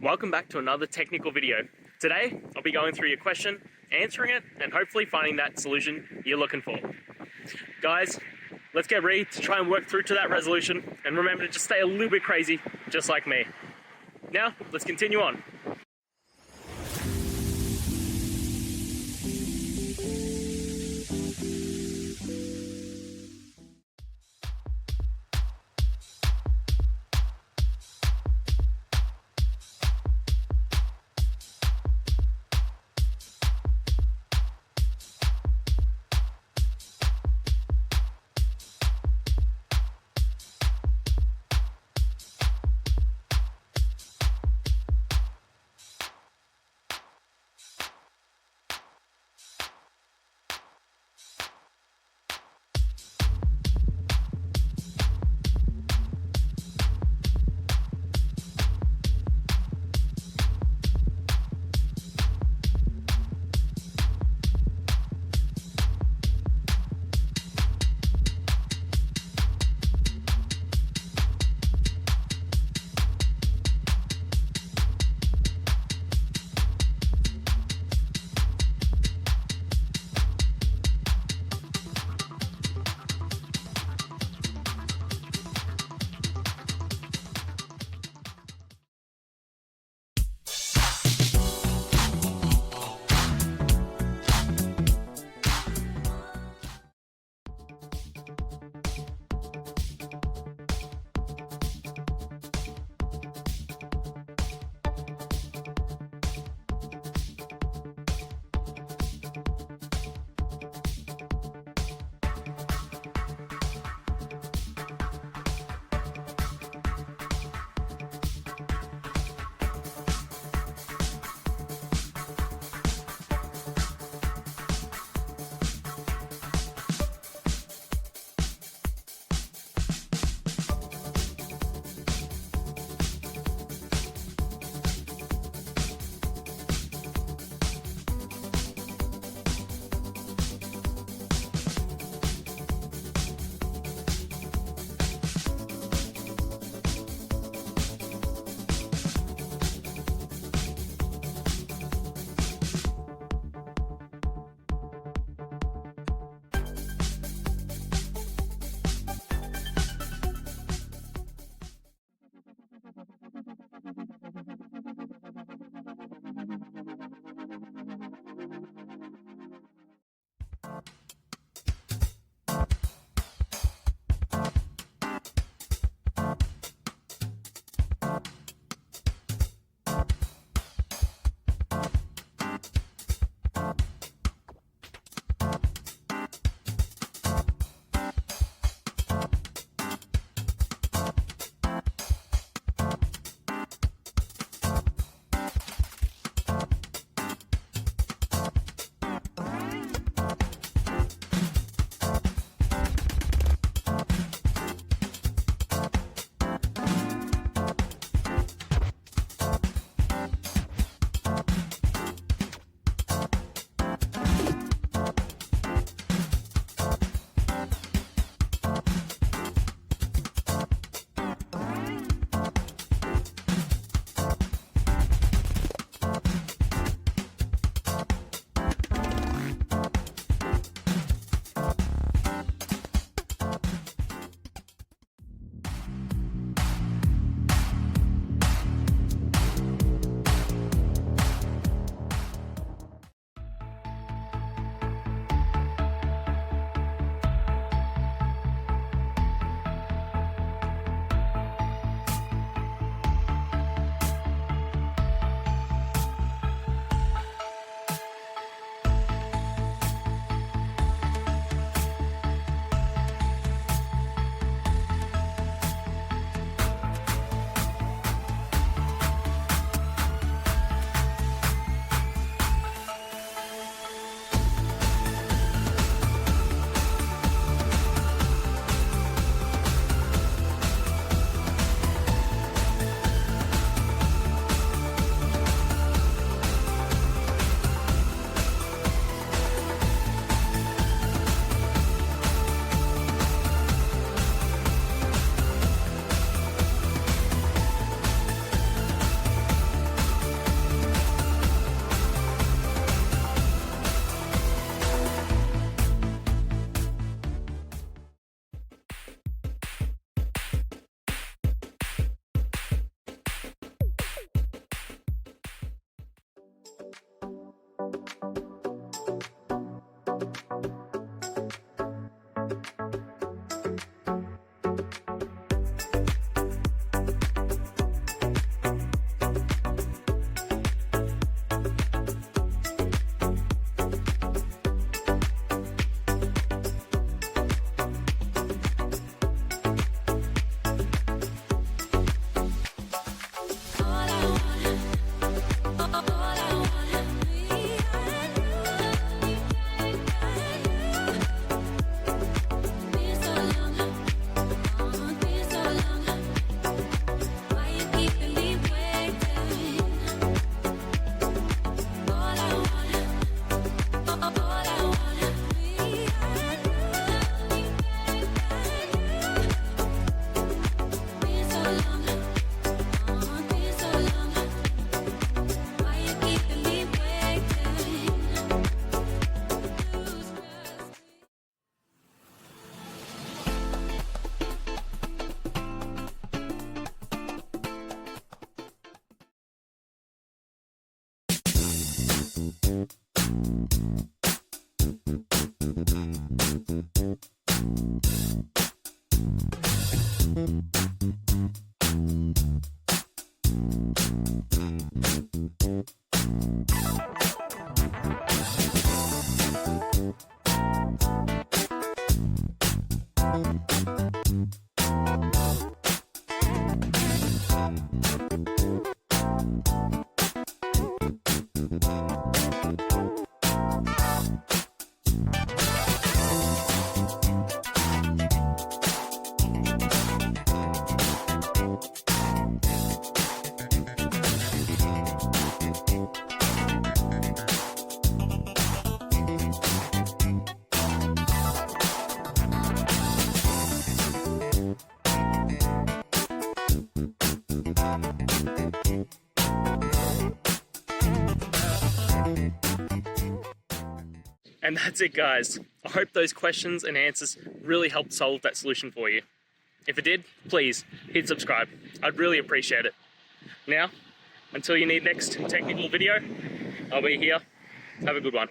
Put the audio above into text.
Welcome back to another technical video. Today, I'll be going through your question, answering it, and hopefully finding that solution you're looking for. Guys, let's get ready to try and work through to that resolution, and remember to just stay a little bit crazy, just like me. Now, let's continue on. And that's it, guys. I hope those questions and answers really helped solve that solution for you. If it did, please hit subscribe. I'd really appreciate it. Now, until you need next technical video, I'll be here. Have a good one.